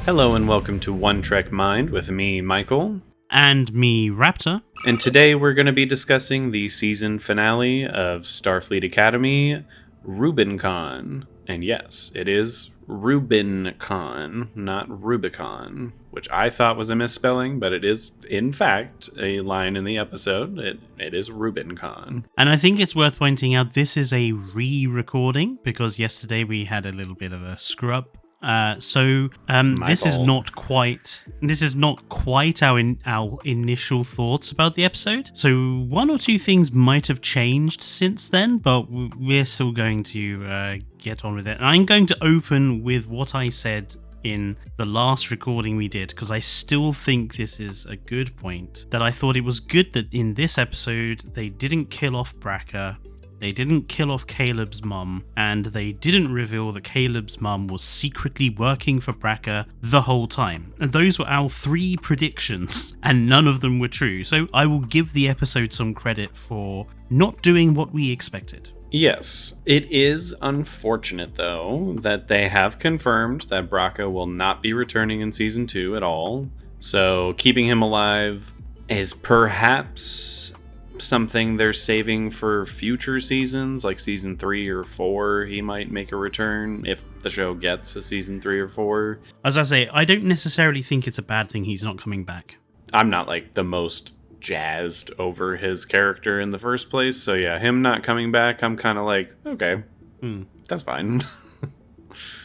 Hello and welcome to One Trek Mind with me, Michael. And me, Raptor. And today we're going to be discussing the season finale of Starfleet Academy, Rubincon. And yes, it is Rubincon, not Rubicon, which I thought was a misspelling, but it is, in fact, a line in the episode. It is Rubincon. And I think it's worth pointing out this is a re-recording, because yesterday we had a little bit of a screw-up. This is not quite our initial thoughts about the episode. So one or two things might have changed since then, but we're still going to get on with it. And I'm going to open with what I said in the last recording we did, because I still think this is a good point. That I thought it was good that in this episode they didn't kill off Braca. They didn't kill off Caleb's mum, and they didn't reveal that Caleb's mum was secretly working for Braca the whole time. And those were our three predictions, and none of them were true. So I will give the episode some credit for not doing what we expected. Yes, it is unfortunate, though, that they have confirmed that Braca will not be returning in Season 2 at all. So keeping him alive is perhaps something they're saving for future seasons, like Season 3 or 4. He might make a return if the show gets a Season 3 or 4. As I say, I don't necessarily think it's a bad thing he's not coming back. I'm not, like, the most jazzed over his character in the first place, so yeah, him not coming back, I'm kind of like, okay, that's fine.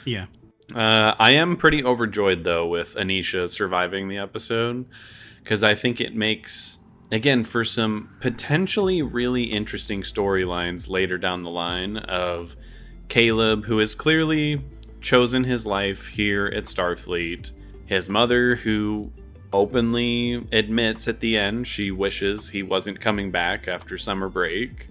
Yeah. I am pretty overjoyed, though, with Anisha surviving the episode, because I think it makes, again, for some potentially really interesting storylines later down the line of Caleb, who has clearly chosen his life here at Starfleet, his mother, who openly admits at the end she wishes he wasn't coming back after summer break,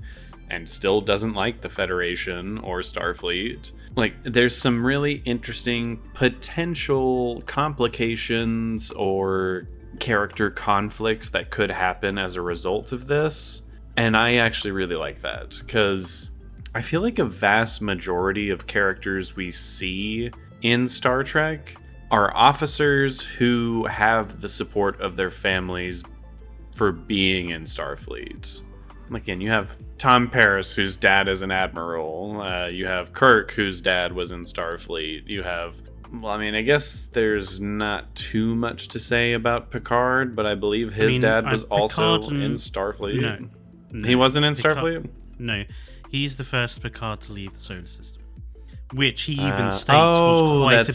and still doesn't like the Federation or Starfleet. Like, there's some really interesting potential complications or character conflicts that could happen as a result of this, and I actually really like that, because I feel like a vast majority of characters we see in Star Trek are officers who have the support of their families for being in Starfleet. Again, you have Tom Paris, whose dad is an admiral. You have Kirk, whose dad was in Starfleet. You have, well, I mean, I guess there's not too much to say about Picard, but I believe his dad was also in Starfleet. No, he wasn't in Picard, Starfleet? No, he's the first Picard to leave the solar system, which he even states was quite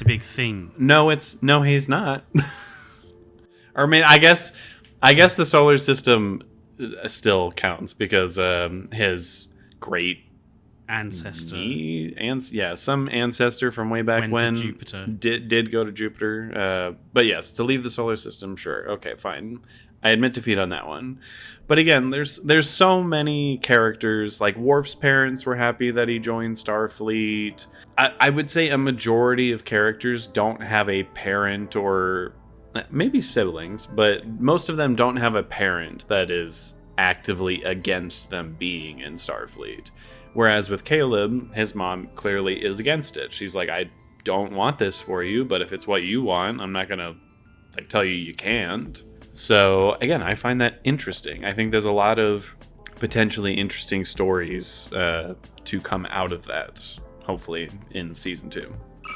a big thing. No, he's not. Or I mean, I guess the solar system still counts, because his great ancestor, some ancestor from way back when Jupiter. did go to Jupiter. But yes, to leave the solar system, sure, okay, fine. I admit defeat on that one. But again, there's so many characters. Like, Worf's parents were happy that he joined Starfleet. I would say a majority of characters don't have a parent, or maybe siblings, but most of them don't have a parent that is actively against them being in Starfleet. Whereas with Caleb, his mom clearly is against it. She's like, I don't want this for you, but if it's what you want, I'm not gonna tell you can't. So again, I find that interesting. I think there's a lot of potentially interesting stories to come out of that, hopefully in Season 2.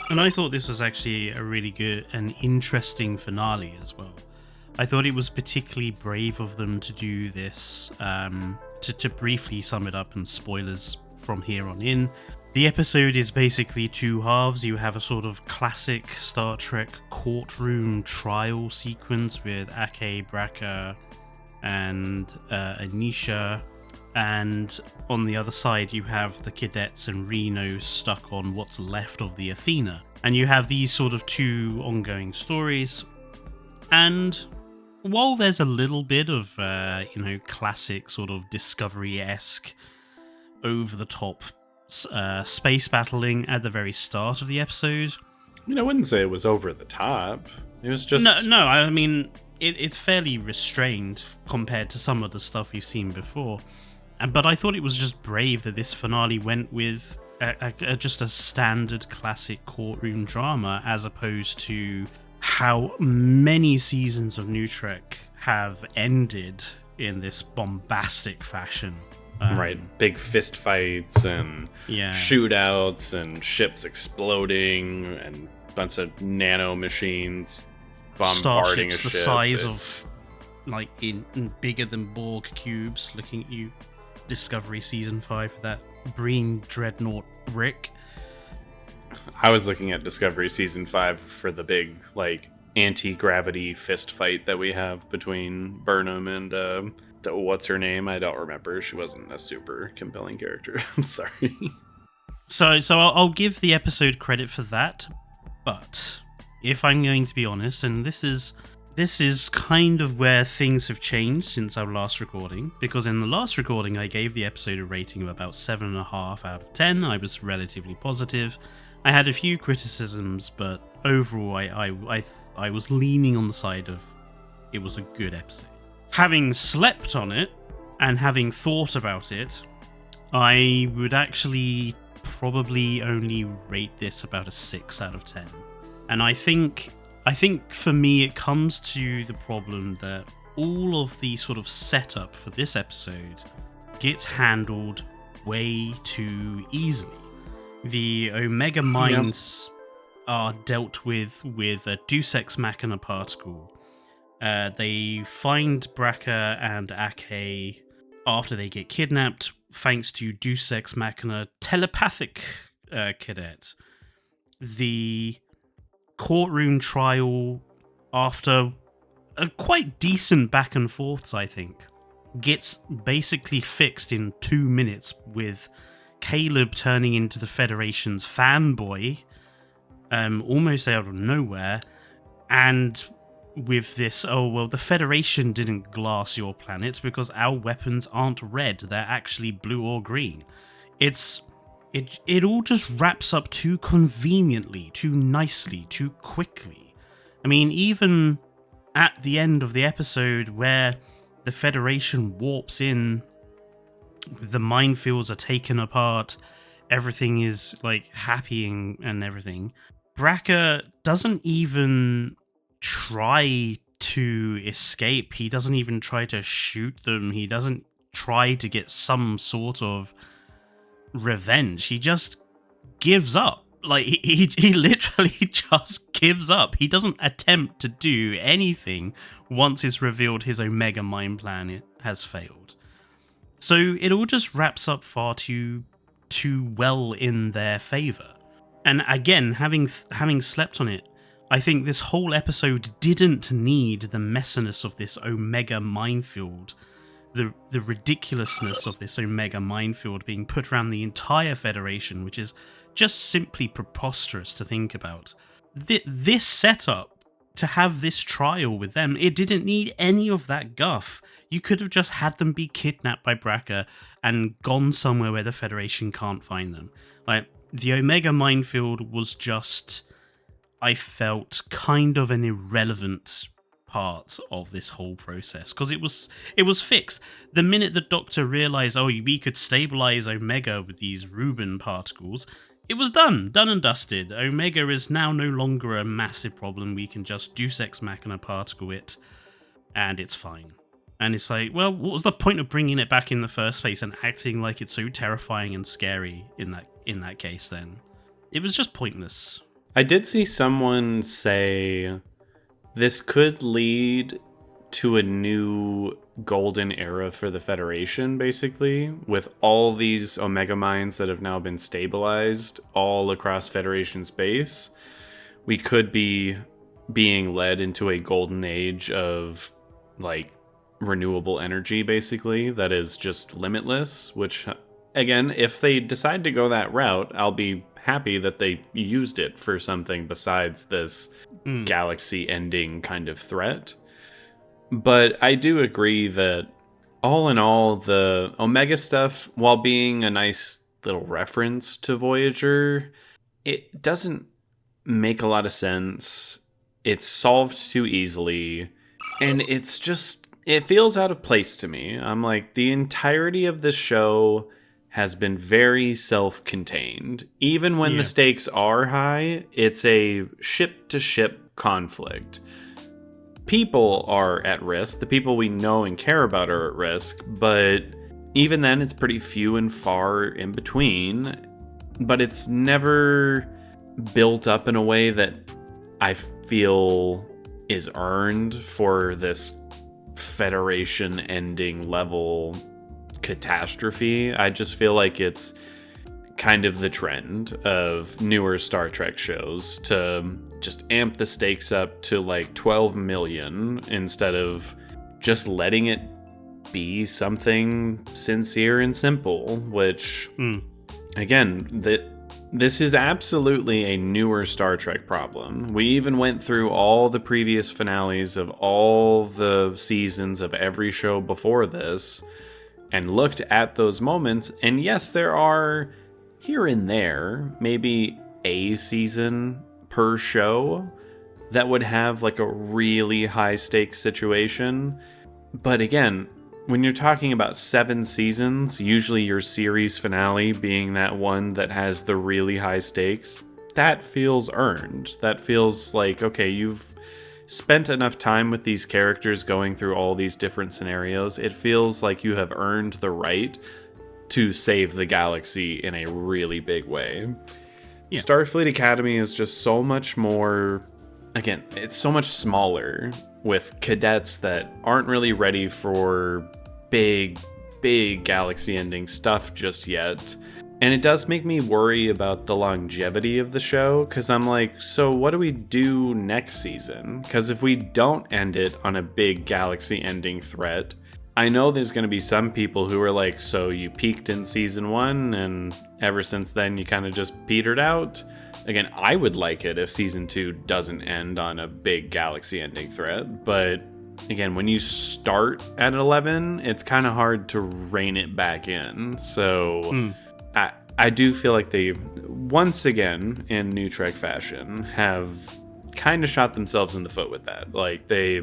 And I thought this was actually a really good and interesting finale as well. I thought it was particularly brave of them to do this. To briefly sum it up, and spoilers from here on in, the episode is basically two halves. You have a sort of classic Star Trek courtroom trial sequence with Ake, Braca, and Anisha. And on the other side, you have the cadets and Reno stuck on what's left of the Athena. And you have these sort of two ongoing stories. And while there's a little bit of, classic sort of Discovery-esque, over-the-top space battling at the very start of the episode. I wouldn't say it was over the top. It was just... No, I mean, it's fairly restrained compared to some of the stuff we've seen before. But I thought it was just brave that this finale went with just a standard classic courtroom drama, as opposed to how many seasons of New Trek have ended in this bombastic fashion. Right, big fist fights and shootouts and ships exploding and a bunch of nano machines bombarding Starships a ship. The size of, like, in bigger than Borg cubes. Looking at you, Discovery Season 5 for that Breen Dreadnought Rick. I was looking at Discovery Season 5 for the big, like, anti-gravity fist fight that we have between Burnham and what's her name? I don't remember. She wasn't a super compelling character. I'm sorry. So I'll give the episode credit for that, but if I'm going to be honest, and this is kind of where things have changed since our last recording, because in the last recording I gave the episode a rating of about 7.5 out of 10. I was relatively positive. I had a few criticisms, but overall I was leaning on the side of it was a good episode. Having slept on it and having thought about it, I would actually probably only rate this about a 6 out of 10. And I think for me it comes to the problem that all of the sort of setup for this episode gets handled way too easily. The Omega Minds are dealt with a Deus Ex Machina particle. They find Braca and Ake after they get kidnapped, thanks to Deus Ex Machina telepathic cadet. The courtroom trial, after a quite decent back and forths, I think, gets basically fixed in 2 minutes, with Caleb turning into the Federation's fanboy, almost out of nowhere, and with this, the Federation didn't glass your planet because our weapons aren't red, they're actually blue or green. It all just wraps up too conveniently, too nicely, too quickly. I mean, even at the end of the episode where the Federation warps in, the minefields are taken apart, everything is like happy and everything, Braca doesn't even try to escape. He doesn't even try to shoot them. He doesn't try to get some sort of revenge. He just gives up. Like, he literally just gives up. He doesn't attempt to do anything once it's revealed his Omega Mind plan has failed. So it all just wraps up far too well in their favor. And again, having slept on it, I think this whole episode didn't need the messiness of this Omega minefield, the ridiculousness of this Omega minefield being put around the entire Federation, which is just simply preposterous to think about. This setup, to have this trial with them, it didn't need any of that guff. You could have just had them be kidnapped by Braca and gone somewhere where the Federation can't find them. Like, the Omega minefield was just, I felt, kind of an irrelevant part of this whole process, because it was fixed. The minute the Doctor realized, we could stabilize Omega with these Rubin particles, it was done and dusted. Omega is now no longer a massive problem. We can just Deus Ex Machina particle it, and it's fine. And it's like, well, what was the point of bringing it back in the first place and acting like it's so terrifying and scary in that case then? It was just pointless. I did see someone say this could lead to a new golden era for the Federation, basically, with all these Omega Minds that have now been stabilized all across Federation space. We could be being led into a golden age of, like, renewable energy, basically, that is just limitless, which, again, if they decide to go that route, I'll be happy that they used it for something besides this galaxy-ending kind of threat. But I do agree that, all in all, the Omega stuff, while being a nice little reference to Voyager, it doesn't make a lot of sense. It's solved too easily, and it feels out of place to me. I'm like, the entirety of this show has been very self-contained. Even when the stakes are high, it's a ship-to-ship conflict. People are at risk. The people we know and care about are at risk, but even then, it's pretty few and far in between. But it's never built up in a way that I feel is earned for this Federation ending level catastrophe. I just feel like it's kind of the trend of newer Star Trek shows to just amp the stakes up to like 12 million instead of just letting it be something sincere and simple, which again, this is absolutely a newer Star Trek problem. We even went through all the previous finales of all the seasons of every show before this and looked at those moments, and yes, there are here and there maybe a season per show that would have like a really high stakes situation. But again, when you're talking about 7 seasons, usually your series finale being that one that has the really high stakes, that feels earned. That feels like, okay, you've spent enough time with these characters going through all these different scenarios. It feels like you have earned the right to save the galaxy in a really big way. Yeah. Starfleet Academy is just so much more, again, it's so much smaller with cadets that aren't really ready for big galaxy ending stuff just yet. And it does make me worry about the longevity of the show, because I'm like, so what do we do next season? Because if we don't end it on a big galaxy ending threat, I know there's going to be some people who are like, so you peaked in season 1 and ever since then you kind of just petered out. Again, I would like it if season 2 doesn't end on a big galaxy ending threat, but again, when you start at 11, it's kind of hard to rein it back in. So I do feel like they, once again, in New Trek fashion, have kind of shot themselves in the foot with that. Like, they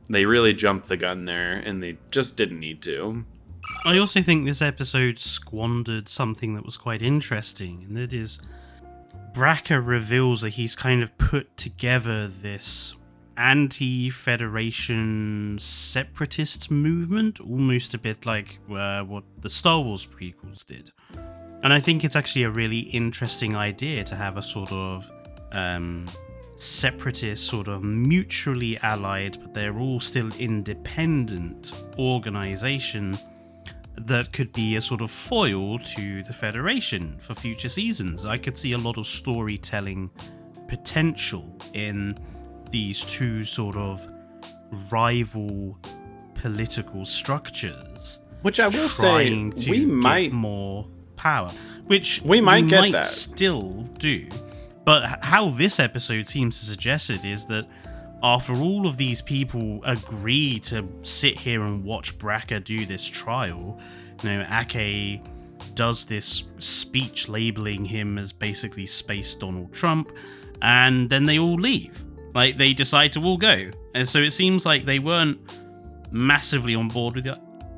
really jumped the gun there, and they just didn't need to. I also think this episode squandered something that was quite interesting, and that is Braca reveals that he's kind of put together this anti-Federation separatist movement, almost a bit like what the Star Wars prequels did. And I think it's actually a really interesting idea to have a sort of separatist, sort of mutually allied, but they're all still independent organization that could be a sort of foil to the Federation for future seasons. I could see a lot of storytelling potential in these two sort of rival political structures, which I will say we might more power, which we might get that still do. But how this episode seems to suggest it is that after all of these people agree to sit here and watch Braca do this trial, Ake does this speech labeling him as basically Space Donald Trump, and then they all leave. Like, they decide to all go. And so it seems like they weren't massively on board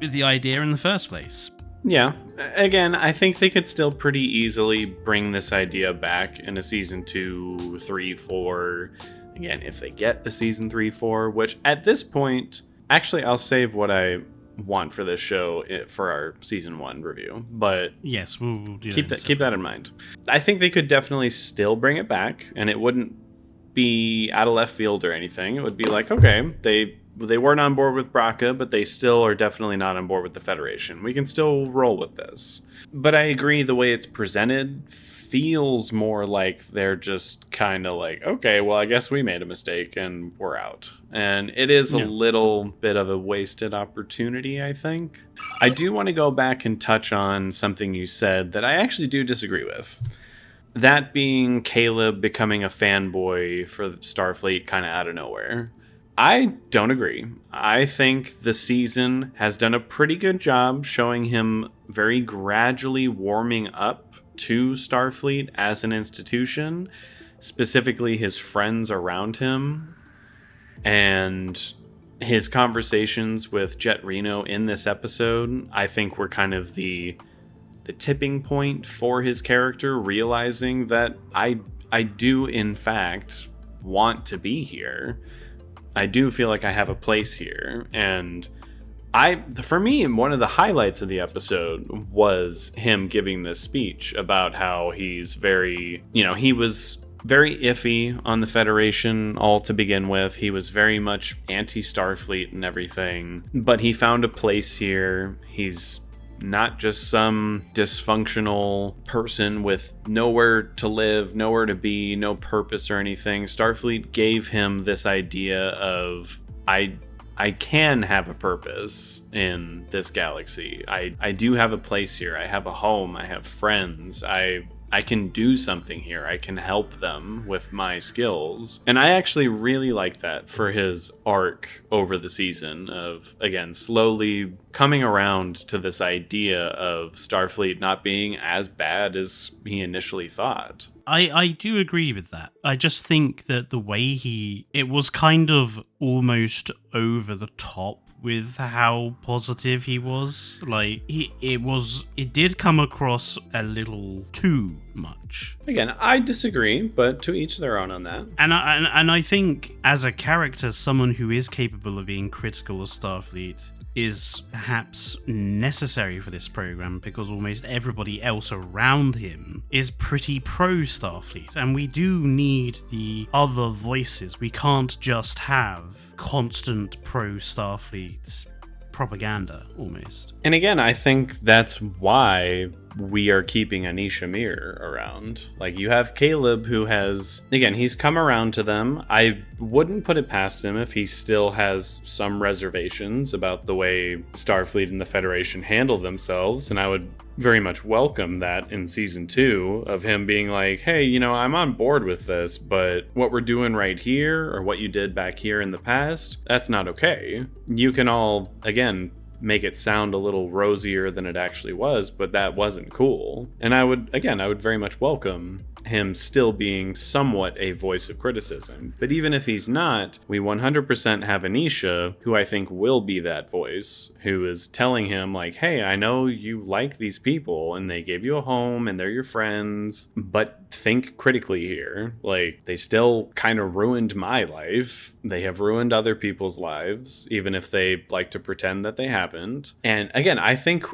with the idea in the first place. Yeah. Again, I think they could still pretty easily bring this idea back in a season 2, 3, 4. Again, if they get a season 3, 4, which at this point, actually, I'll save what I want for this show for our season 1 review. But yes, we'll do keep that in mind. I think they could definitely still bring it back, and it wouldn't be out of left field or anything. It would be like, okay, they weren't on board with Braca, but they still are definitely not on board with the Federation. We can still roll with this. But I agree, the way it's presented feels more like they're just kind of like, okay, well, I guess we made a mistake and we're out. And it is a little bit of a wasted opportunity, I think. I do want to go back and touch on something you said that I actually do disagree with. That being Caleb becoming a fanboy for Starfleet kind of out of nowhere. I don't agree. I think the season has done a pretty good job showing him very gradually warming up to Starfleet as an institution, specifically his friends around him, and his conversations with Jet Reno in this episode, I think were kind of the the tipping point for his character, realizing that I do in fact want to be here. I do feel like I have a place here. And for me, one of the highlights of the episode was him giving this speech about how he's very, he was very iffy on the Federation all to begin with. He was very much anti-Starfleet and everything, but he found a place here. He's not just some dysfunctional person with nowhere to live, nowhere to be, no purpose or anything. Starfleet gave him this idea of, I can have a purpose in this galaxy. I do have a place here. I have a home. I have friends. I can do something here. I can help them with my skills. And I actually really like that for his arc over the season of, again, slowly coming around to this idea of Starfleet not being as bad as he initially thought. I do agree with that. I just think that the way it was kind of almost over the top with how positive he was. Like, it did come across a little too much. Again, I disagree, but to each their own on that. And I think as a character, someone who is capable of being critical of Starfleet is perhaps necessary for this program, because almost everybody else around him is pretty pro Starfleet, and we do need the other voices. We can't just have constant pro Starfleet propaganda, almost. And again, I think that's why we are keeping Anisha Mir around. Like, you have Caleb, who has, again, he's come around to them. I wouldn't put it past him if he still has some reservations about the way Starfleet and the Federation handle themselves, and I would very much welcome that in season 2 of him being like, hey, I'm on board with this, but what we're doing right here, or what you did back here in the past, that's not okay. You can all, again, make it sound a little rosier than it actually was, but that wasn't cool. And I would very much welcome him still being somewhat a voice of criticism. But even if he's not, we 100% have Anisha, who I think will be that voice, who is telling him like, hey, I know you like these people and they gave you a home and they're your friends, but think critically here. Like, they still kind of ruined my life. They have ruined other people's lives, even if they like to pretend that they haven't. And again, I think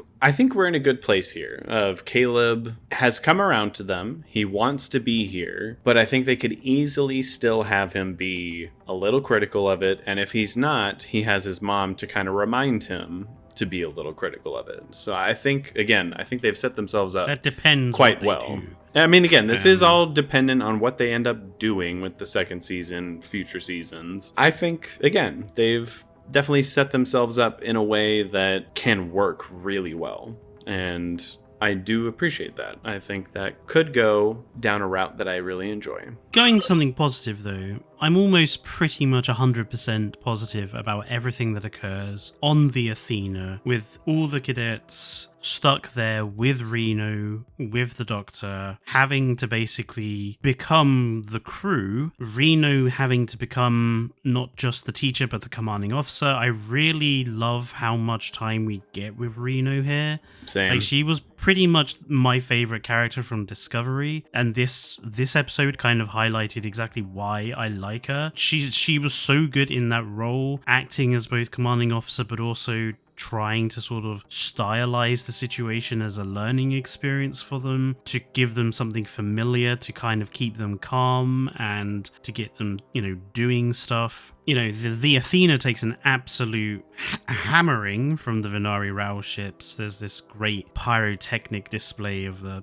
we're in a good place here of Caleb has come around to them. He wants to be here, but I think they could easily still have him be a little critical of it. And if he's not, he has his mom to kind of remind him to be a little critical of it. So I think they've set themselves up that depends quite well. I mean, again, this is all dependent on what they end up doing with the second season, future seasons. I think, again, they've definitely set themselves up in a way that can work really well. And I do appreciate that. I think that could go down a route that I really enjoy. Going something positive, though, I'm almost pretty much 100% positive about everything that occurs on the Athena, with all the cadets stuck there with Reno, with the Doctor, having to basically become the crew, Reno having to become not just the teacher but the commanding officer. I really love how much time we get with Reno here. Same. Like, she was pretty much my favorite character from Discovery, and this episode kind of highlighted exactly why I like her. She was so good in that role, acting as both commanding officer but also trying to sort of stylize the situation as a learning experience for them, to give them something familiar, to kind of keep them calm and to get them, doing stuff. The Athena takes an absolute hammering from the Venari Rao ships. There's this great pyrotechnic display of a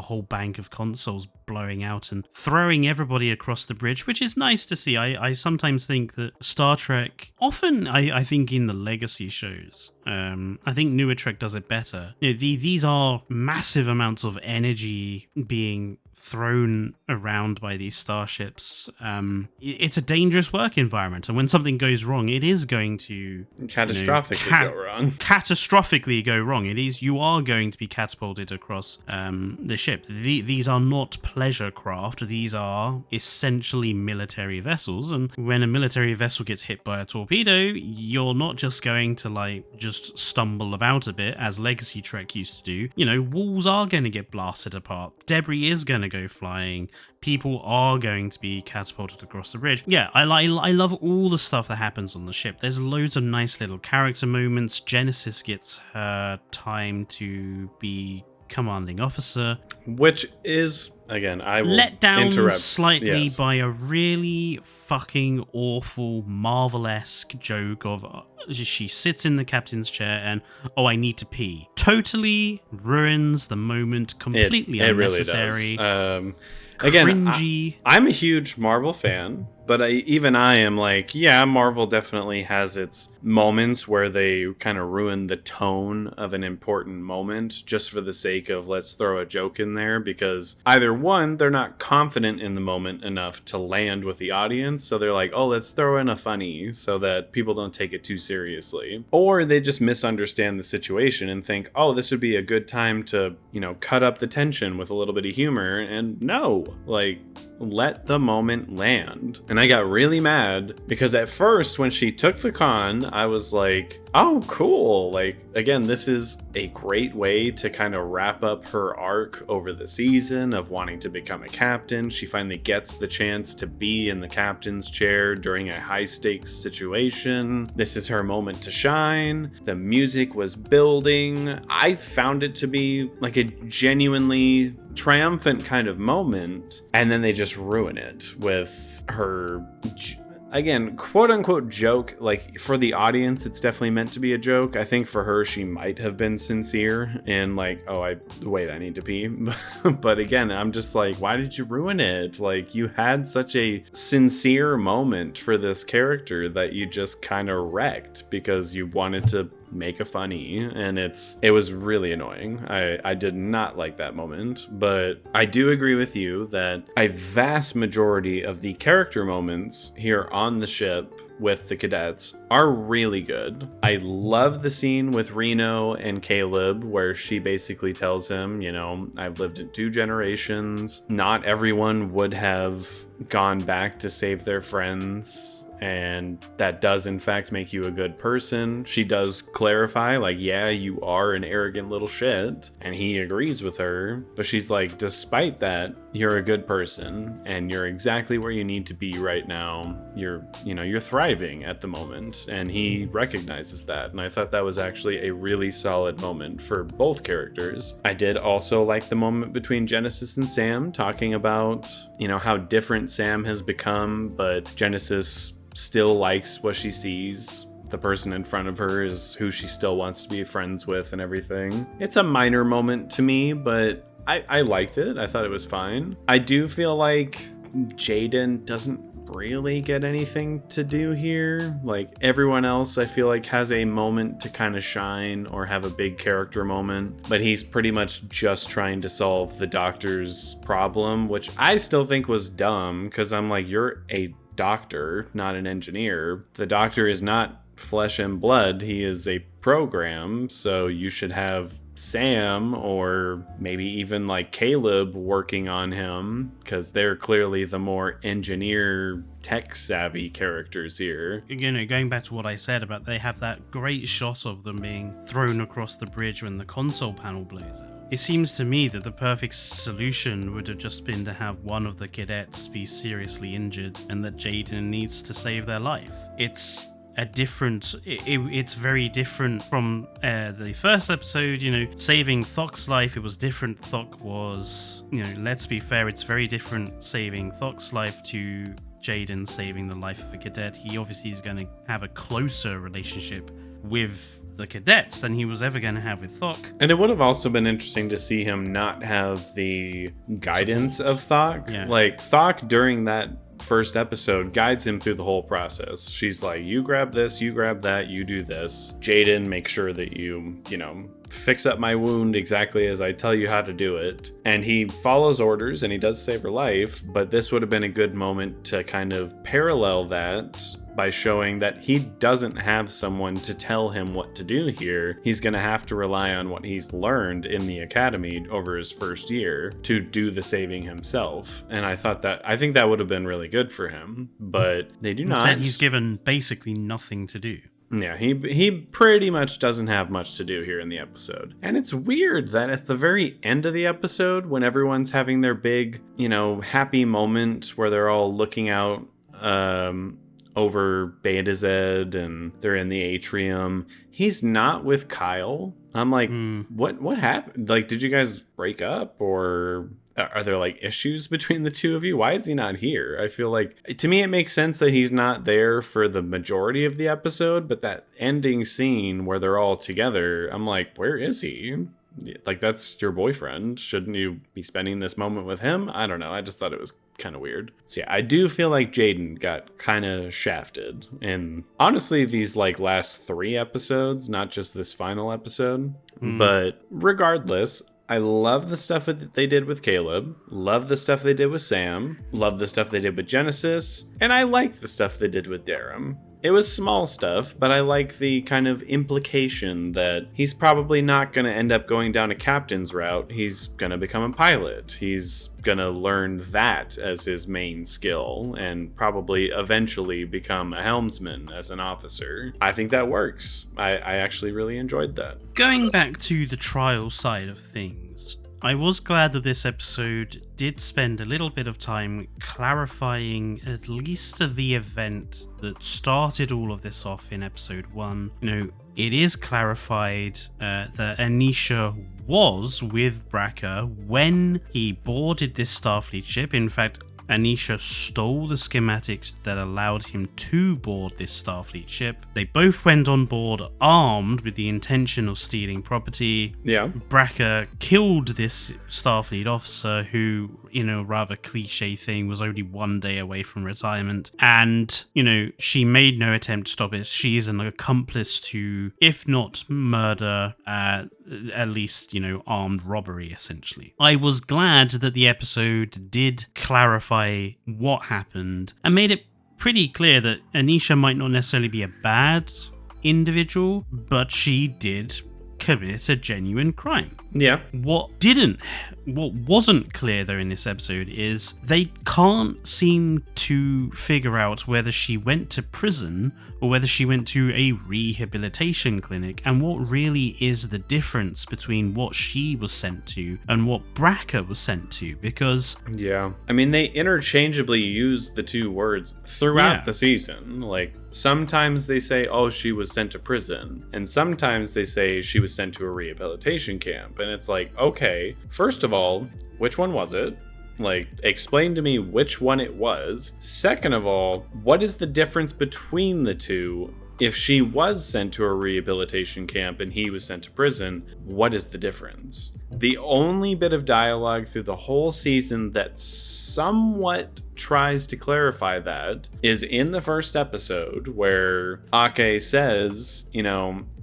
whole bank of consoles blowing out and throwing everybody across the bridge, which is nice to see. I sometimes think that Star Trek, often I think in the legacy shows, I think newer Trek does it better. These are massive amounts of energy being thrown around by these starships. It's a dangerous work environment, and when something goes wrong, it is going to catastrophically go wrong. Catastrophically go wrong. You are going to be catapulted across the ship. These are not pleasure craft. These are essentially military vessels, and when a military vessel gets hit by a torpedo, you're not just going to just stumble about a bit as Legacy Trek used to do. Walls are going to get blasted apart. Debris is going to go flying. People are going to be catapulted across the bridge. Yeah, I love all the stuff that happens on the ship. There's loads of nice little character moments. Genesis gets her time to be commanding officer, which is, again, I will let down interrupt slightly by a really fucking awful Marvel-esque joke of she sits in the captain's chair and I need to pee. Totally ruins the moment. Completely unnecessary. It really does. Again, cringy. I'm a huge Marvel fan, but I am like, yeah, Marvel definitely has its moments where they kind of ruin the tone of an important moment just for the sake of let's throw a joke in there, because either one, they're not confident in the moment enough to land with the audience, so they're like, oh, let's throw in a funny so that people don't take it too seriously. Or they just misunderstand the situation and think, oh, this would be a good time to, cut up the tension with a little bit of humor, and no, let the moment land. And I got really mad because at first when she took the con, I was like, oh, cool. Again, this is a great way to kind of wrap up her arc over the season of wanting to become a captain. She finally gets the chance to be in the captain's chair during a high stakes situation. This is her moment to shine. The music was building. I found it to be like a genuinely triumphant kind of moment, and then they just ruin it with her again, quote unquote joke. For the audience, it's definitely meant to be a joke. I think for her, she might have been sincere in I need to pee. But again, I'm just like, why did you ruin it? You had such a sincere moment for this character that you just kind of wrecked because you wanted to make a funny, and it was really annoying. I did not like that moment, but I do agree with you that a vast majority of the character moments here on the ship with the cadets are really good. I love the scene with Reno and Caleb where she basically tells him, I've lived in 2 generations. Not everyone would have gone back to save their friends, and that does in fact make you a good person. She does clarify, yeah, you are an arrogant little shit, and he agrees with her, but she's like, despite that, you're a good person and you're exactly where you need to be right now. You're thriving at the moment, and he recognizes that, and I thought that was actually a really solid moment for both characters. I did also like the moment between Genesis and Sam talking about how different Sam has become, but Genesis still likes what she sees. The person in front of her is who she still wants to be friends with and everything. It's a minor moment to me, but I liked it. I thought it was fine. I do feel like Jaden doesn't really get anything to do here. Everyone else, I feel like, has a moment to kind of shine or have a big character moment, but he's pretty much just trying to solve the doctor's problem, which I still think was dumb, because I'm like, you're a doctor, not an engineer. The doctor is not flesh and blood. He is a program, so you should have Sam or maybe even Caleb working on him, because they're clearly the more engineer tech savvy characters here. Going back to what I said about they have that great shot of them being thrown across the bridge when the console panel blows out. It seems to me that the perfect solution would have just been to have one of the cadets be seriously injured and that Jaden needs to save their life. It's very different from the first episode. Saving Thok's life, it was different. Thok was, let's be fair, it's very different saving Thok's life to Jaden saving the life of a cadet. He obviously is going to have a closer relationship with the cadets than he was ever going to have with Thok. And it would have also been interesting to see him not have the guidance of Thok. Yeah. Thok during that first episode guides him through the whole process. She's like, you grab this, you grab that, you do this. Jaden, make sure that you fix up my wound exactly as I tell you how to do it. And he follows orders and he does save her life, but this would have been a good moment to kind of parallel that by showing that he doesn't have someone to tell him what to do here. He's going to have to rely on what he's learned in the academy over his first year to do the saving himself. And I think that would have been really good for him, but they do not. Instead, he's given basically nothing to do. Yeah, he pretty much doesn't have much to do here in the episode. And it's weird that at the very end of the episode, when everyone's having their big, happy moment where they're all looking out over Beta Z and they're in the atrium, he's not with Kyle. I'm like, what happened? Like, did you guys break up, or are there like issues between the two of you? Why is he not here? I feel like, to me, it makes sense that he's not there for the majority of the episode, but that ending scene where they're all together, I'm like, where is he? Like, that's your boyfriend. Shouldn't you be spending this moment with him? I don't know. I just thought it was kind of weird. So yeah, I do feel like Jaden got kind of shafted. And honestly, these like last 3 episodes, not just this final episode. But regardless, I love the stuff that they did with Caleb, love the stuff they did with Sam, love the stuff they did with Genesis, and I like the stuff they did with Darum. It was small stuff, but I like the kind of implication that he's probably not going to end up going down a captain's route. He's going to become a pilot. He's going to learn that as his main skill and probably eventually become a helmsman as an officer. I think that works. I actually really enjoyed that. Going back to the trial side of things, I was glad that this episode did spend a little bit of time clarifying at least the event that started all of this off in episode 1. It is clarified that Anisha was with Bracker when he boarded this Starfleet ship. In fact, Anisha stole the schematics that allowed him to board this Starfleet ship. They both went on board armed with the intention of stealing property. Yeah. Bracker killed this Starfleet officer who, rather cliche thing, was only 1 day away from retirement. And, she made no attempt to stop it. She is an accomplice to, if not murder, at least, armed robbery, essentially. I was glad that the episode did clarify what happened and made it pretty clear that Anisha might not necessarily be a bad individual, but she did commit a genuine crime. Yeah. What wasn't clear though in this episode is they can't seem to figure out whether she went to prison or whether she went to a rehabilitation clinic, and what really is the difference between what she was sent to and what Bracker was sent to, because... Yeah. I mean, they interchangeably use the two words throughout the season. Like, sometimes they say, oh, she was sent to prison, and sometimes they say she was sent to a rehabilitation camp, and it's like, okay, first of all, which one was it? Like, explain to me which one it was. Second of all, what is the difference between the two? If she was sent to a rehabilitation camp and he was sent to prison, what is the difference? The only bit of dialogue through the whole season that somewhat tries to clarify that is in the first episode where Ake says,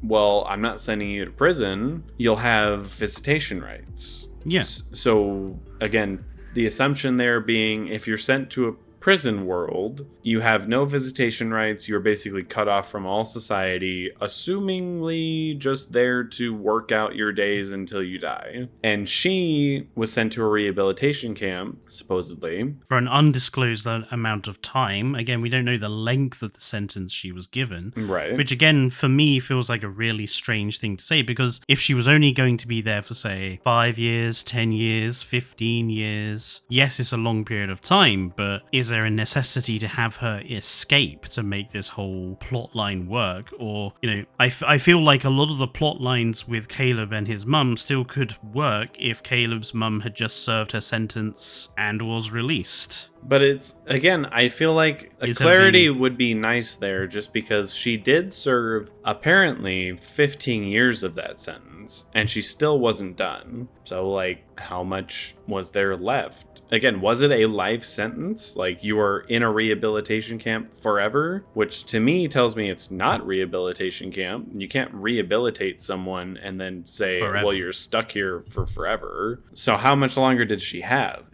well, I'm not sending you to prison. You'll have visitation rights. Yes. So again, the assumption there being if you're sent to a prison world, you have no visitation rights. You're basically cut off from all society, assumingly just there to work out your days until you die. And she was sent to a rehabilitation camp, supposedly, for an undisclosed amount of time. Again, we don't know the length of the sentence she was given. Right. Which, again, for me, feels like a really strange thing to say, because if she was only going to be there for, say, 5 years, 10 years, 15 years, yes, it's a long period of time, but is there a necessity to have her escape to make this whole plot line work? Or, I feel like a lot of the plot lines with Caleb and his mum still could work if Caleb's mum had just served her sentence and was released. But it's, again, I feel like a clarity would be nice there, just because she did serve apparently 15 years of that sentence and she still wasn't done. So, like, how much was there left? again, was it a life sentence? Like, you are in a rehabilitation camp forever, which to me tells me it's not rehabilitation camp. You can't rehabilitate someone and then say, Forever. well, you're stuck here for forever. So how much longer did she have?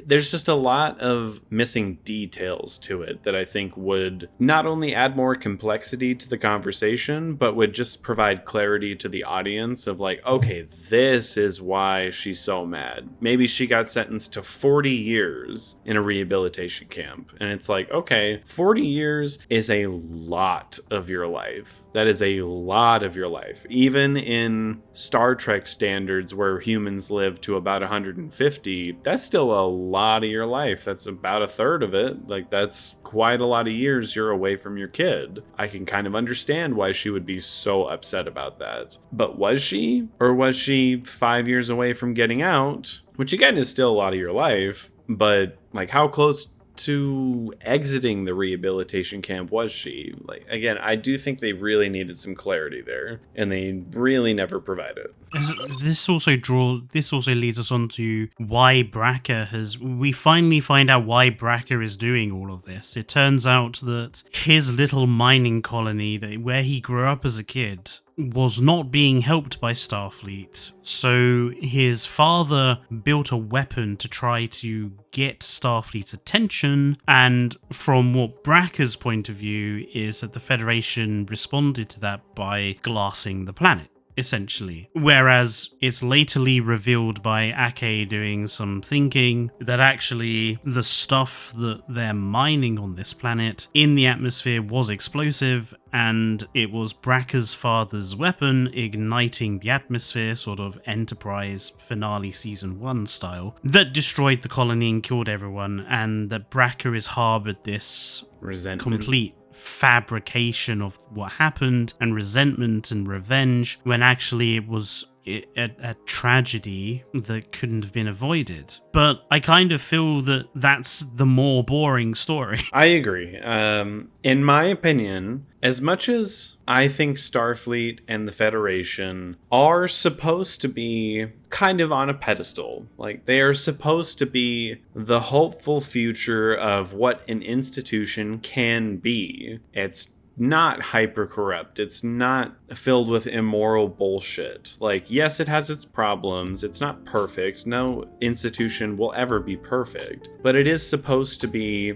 There's just a lot of missing details to it that I think would not only add more complexity to the conversation, but would just provide clarity to the audience of like, okay, this is why she's so mad. Maybe she got sentenced to 40 years in a rehabilitation camp. And it's like, okay, 40 years is a lot of your life. That is a lot of your life. Even in Star Trek standards where humans live to about 150, that's still a lot of your life. That's about a third of it. Like, that's quite a lot of years you're away from your kid. I can kind of understand why she would be so upset about that. But was she? Or was she 5 years away from getting out? Which again is still a lot of your life, but like, how close to exiting the rehabilitation camp was she? Like, again, I do think they really needed some clarity there, and they really never provide it. This also leads us on to why we finally find out why Bracker is doing all of this. It turns out that his little mining colony where he grew up as a kid was not being helped by Starfleet. So his father built a weapon to try to get Starfleet's attention, and from what Bracker's point of view is that the Federation responded to that by glassing the planet, essentially. Whereas it's latterly revealed by Ake doing some thinking that actually the stuff that they're mining on this planet in the atmosphere was explosive, and it was Bracker's father's weapon igniting the atmosphere, sort of Enterprise finale season 1 style, that destroyed the colony and killed everyone, and that Bracker has harbored this complete fabrication of what happened and resentment and revenge, when actually it was a tragedy that couldn't have been avoided. But I kind of feel that that's the more boring story. I agree. In my opinion, as much as I think Starfleet and the Federation are supposed to be kind of on a pedestal, like they are supposed to be the hopeful future of what an institution can be. It's not hyper corrupt. It's not filled with immoral bullshit. Like, yes, it has its problems. It's not perfect. No institution will ever be perfect. But it is supposed to be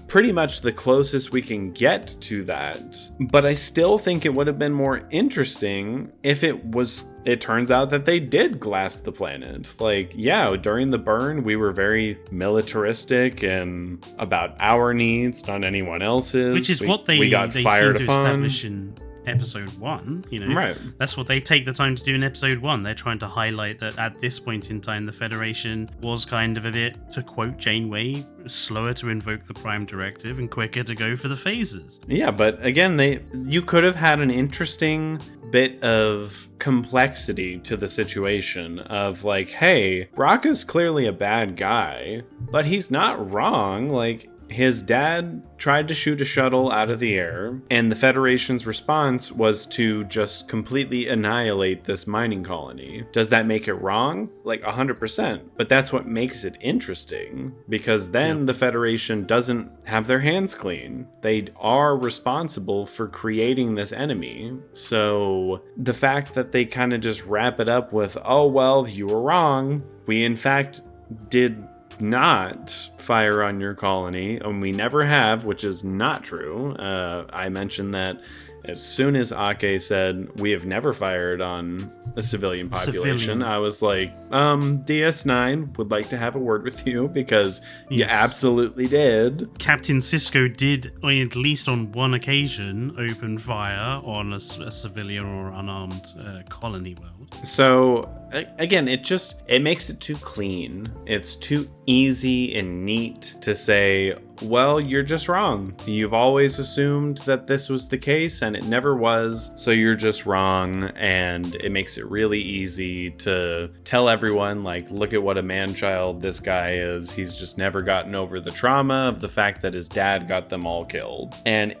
pretty much the closest we can get to that. But I still think it would have been more interesting if it turns out that they did glass the planet. Like, yeah, during the burn, we were very militaristic and about our needs, not anyone else's. Which is what they seem to establish in episode 1, you know. Right. That's what they take the time to do in episode 1. They're trying to highlight that at this point in time, the Federation was kind of a bit, to quote Janeway, slower to invoke the Prime Directive and quicker to go for the phases. Yeah, but again, you could have had an interesting bit of complexity to the situation of like, hey, Brock is clearly a bad guy, but he's not wrong. Like, his dad tried to shoot a shuttle out of the air, and the Federation's response was to just completely annihilate this mining colony. Does that make it wrong? Like, 100%. But that's what makes it interesting, because then the Federation doesn't have their hands clean. They are responsible for creating this enemy. So the fact that they kind of just wrap it up with, oh, well, you were wrong. We, in fact, did not fire on your colony, and we never have, which is not true. I mentioned that as soon as Ake said we have never fired on a civilian population, I was like, DS9 would like to have a word with you, because you absolutely did. Captain Sisko did, at least on one occasion, open fire on a civilian or unarmed colony world. So again, it makes it too clean. It's too easy and neat to say, well, you're just wrong. You've always assumed that this was the case, and it never was, so you're just wrong. And it makes it really easy to tell everyone, like, look at what a man-child this guy is. He's just never gotten over the trauma of the fact that his dad got them all killed. And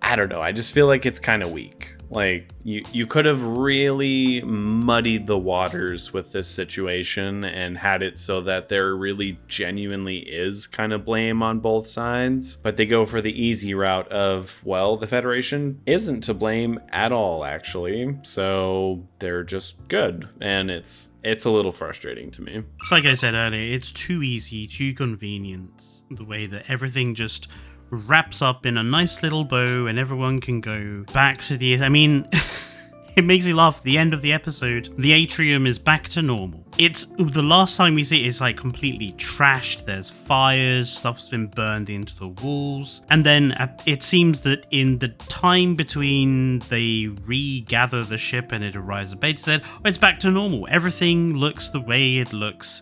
I don't know, I just feel like it's kind of weak. Like, you could have really muddied the waters with this situation and had it so that there really genuinely is kind of blame on both sides. But they go for the easy route of, well, the Federation isn't to blame at all, actually. So they're just good. And it's a little frustrating to me. It's like I said earlier, it's too easy, too convenient, the way that everything just wraps up in a nice little bow and everyone can go back to the... I mean, it makes me laugh. The end of the episode, the atrium is back to normal. It's the last time we see it is like completely trashed. There's fires, stuff's been burned into the walls. And then it seems that in the time between they regather the ship and it arrives at Beta Z, it's back to normal. Everything looks the way it looks.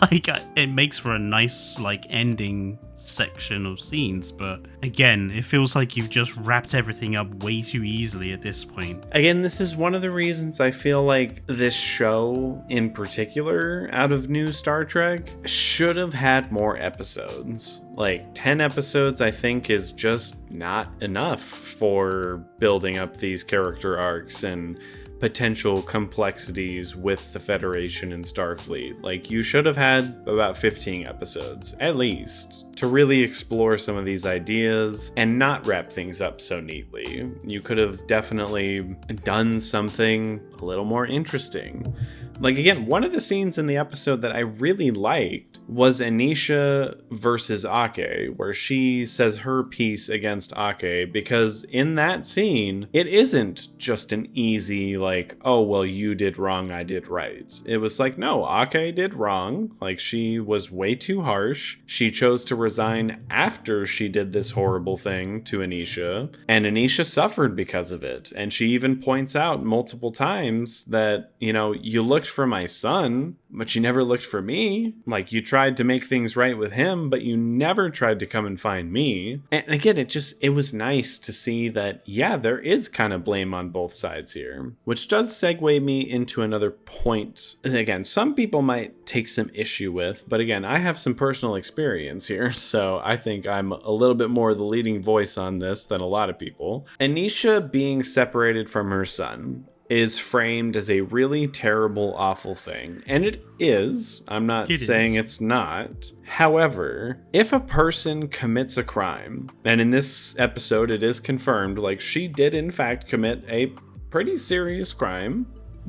Like, it makes for a nice like ending section of scenes, but again, it feels like you've just wrapped everything up way too easily at this point. Again, this is one of the reasons I feel like this show in particular, out of new Star Trek, should have had more episodes. Like 10 episodes, I think, is just not enough for building up these character arcs and potential complexities with the Federation and Starfleet. Like, you should have had about 15 episodes, at least, to really explore some of these ideas and not wrap things up so neatly. You could have definitely done something a little more interesting. Like, again, one of the scenes in the episode that I really liked was Anisha versus Ake, where she says her piece against Ake, because in that scene, it isn't just an easy, like, oh, well, you did wrong, I did right. It was like, no, Ake did wrong. Like, she was way too harsh. She chose to resign after she did this horrible thing to Anisha, and Anisha suffered because of it. And she even points out multiple times that, you know, you looked for my son, but you never looked for me. Like, you tried to make things right with him, but you never tried to come and find me. And again, it was nice to see that, yeah, there is kind of blame on both sides here, which does segue me into another point. And again, some people might take some issue with, but again, I have some personal experience here, so I think I'm a little bit more the leading voice on this than a lot of people. Anisha being separated from her son is framed as a really terrible, awful thing. And it is. I'm not saying it's not. However, if a person commits a crime, and in this episode it is confirmed, like, she did in fact commit a pretty serious crime,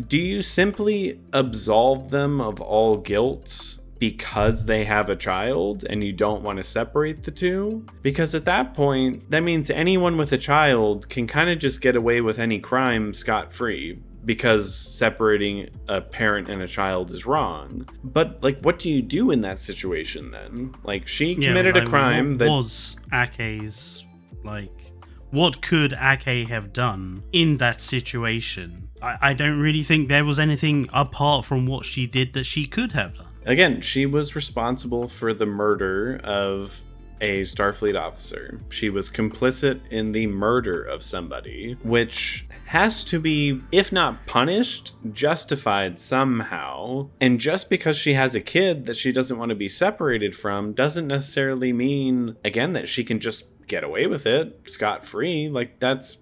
do you simply absolve them of all guilt because they have a child and you don't want to separate the two? Because at that point, that means anyone with a child can kind of just get away with any crime scot-free, because separating a parent and a child is wrong. But, like, what do you do in that situation then? Like, she committed a crime that was Ake's, like, what could Ake have done in that situation? I don't really think there was anything apart from what she did that she could have done. Again, she was responsible for the murder of a Starfleet officer. She was complicit in the murder of somebody, which has to be, if not punished, justified somehow. And just because she has a kid that she doesn't want to be separated from doesn't necessarily mean, again, that she can just get away with it scot-free. Like, that's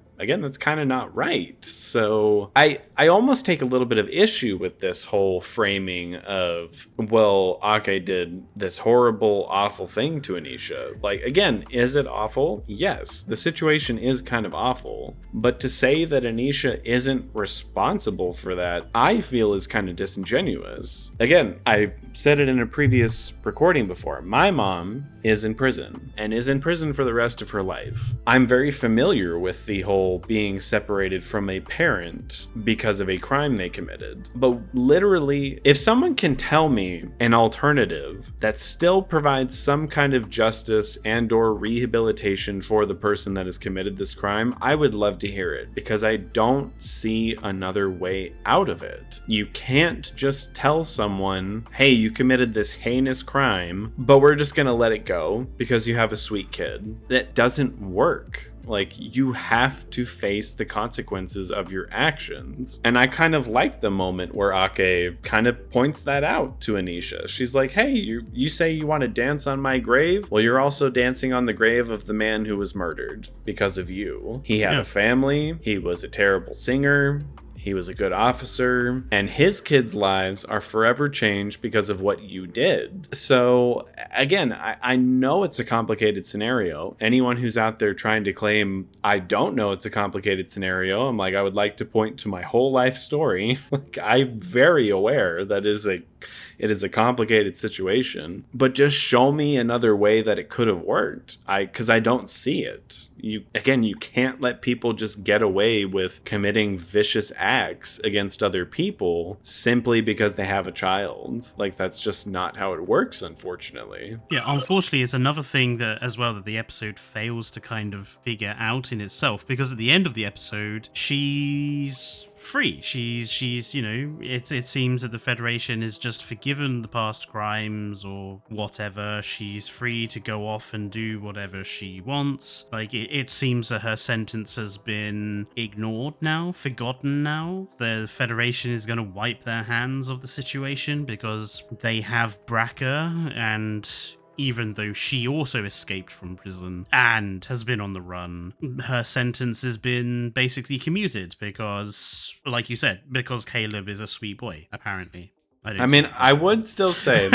kind of not right. So I almost take a little bit of issue with this whole framing of, well, Ake did this horrible, awful thing to Anisha. Like, again, is it awful? Yes, the situation is kind of awful. But to say that Anisha isn't responsible for that, I feel is kind of disingenuous. Again, I said it in a previous recording before. My mom is in prison and is in prison for the rest of her life. I'm very familiar with the whole being separated from a parent because of a crime they committed. But literally, if someone can tell me an alternative that still provides some kind of justice and or rehabilitation for the person that has committed this crime, I would love to hear it, because I don't see another way out of it. You can't just tell someone, hey, you committed this heinous crime, but we're just gonna let it go because you have a sweet kid. That doesn't work. Like, you have to face the consequences of your actions. And I kind of like the moment where Ake kind of points that out to Anisha. She's like, hey, you say you want to dance on my grave? Well, you're also dancing on the grave of the man who was murdered because of you. He had a family. He was a terrible singer. He was a good officer, and his kids' lives are forever changed because of what you did. So again, I know it's a complicated scenario. Anyone who's out there trying to claim I don't know it's a complicated scenario, I'm like, I would like to point to my whole life story. Like, I'm very aware that it is a complicated situation, but just show me another way that it could have worked. Because I don't see it. You can't let people just get away with committing vicious acts against other people simply because they have a child. Like, that's just not how it works, unfortunately. Yeah, unfortunately, it's another thing that the episode fails to kind of figure out in itself, because at the end of the episode, she's free. She's it seems that the Federation has just forgiven the past crimes or whatever. She's free to go off and do whatever she wants. Like, it seems that her sentence has been ignored now, forgotten now. The Federation is going to wipe their hands of the situation because they have Braca, and even though she also escaped from prison and has been on the run, her sentence has been basically commuted because, like you said, because Caleb is a sweet boy, apparently. I would still say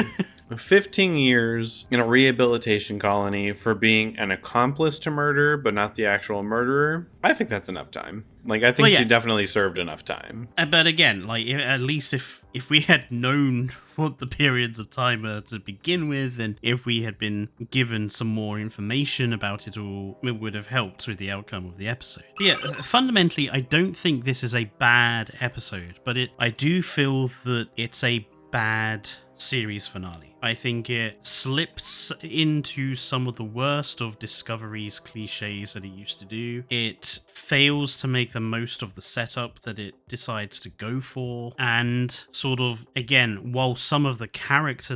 15 years in a rehabilitation colony for being an accomplice to murder, but not the actual murderer. I think that's enough time. Like, I think she definitely served enough time. But again, like, at least if we had known what the periods of time are to begin with, and if we had been given some more information about it all, it would have helped with the outcome of the episode. But yeah, fundamentally, I don't think this is a bad episode, but I do feel that it's a bad series finale. I think it slips into some of the worst of Discovery's cliches that it used to do. It fails to make the most of the setup that it decides to go for, and sort of, again, while some of the character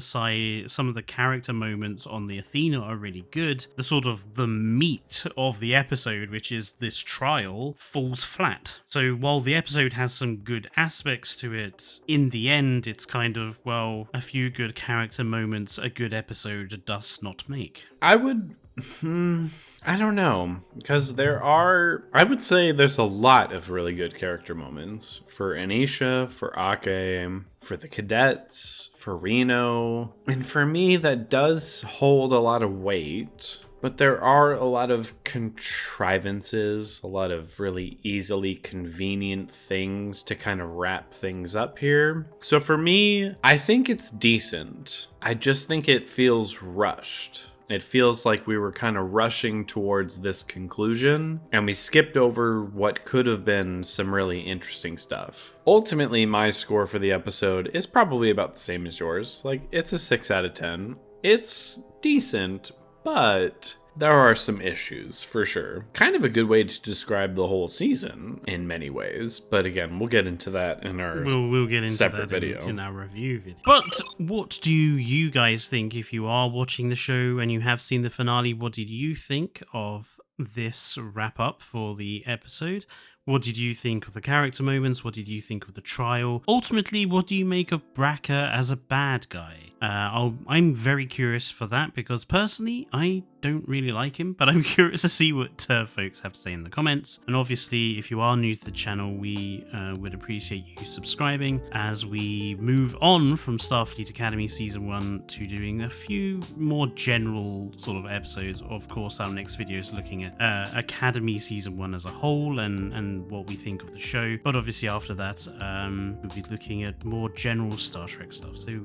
moments on the Athena are really good, the meat of the episode, which is this trial, falls flat. So while the episode has some good aspects to it, in the end it's kind of, well, a few good character moments a good episode does not make. I don't know, because I would say there's a lot of really good character moments for Anisha, for Ake, for the cadets, for Reno, and for me that does hold a lot of weight. But there are a lot of contrivances, a lot of really easily convenient things to kind of wrap things up here. So for me, I think it's decent. I just think it feels rushed. It feels like we were kind of rushing towards this conclusion, and we skipped over what could have been some really interesting stuff. Ultimately, my score for the episode is probably about the same as yours. Like, it's a 6 out of 10. It's decent, but there are some issues, for sure. Kind of a good way to describe the whole season in many ways. But again, we'll get into that in our we'll get into separate that video. In our review video. But what do you guys think? If you are watching the show and you have seen the finale, what did you think of this wrap up for the episode? What did you think of the character moments? What did you think of the trial? Ultimately, what do you make of Braca as a bad guy? I'm very curious for that, because personally, I don't really like him, but I'm curious to see what folks have to say in the comments. And obviously, if you are new to the channel, we would appreciate you subscribing as we move on from Starfleet Academy Season 1 to doing a few more general sort of episodes. Of course, our next video is looking at Academy Season 1 as a whole and what we think of the show. But obviously after that, we'll be looking at more general Star Trek stuff. So,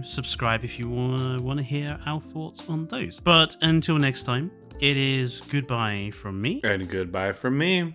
subscribe if you want to hear our thoughts on those. But until next time, it is goodbye from me. And goodbye from me.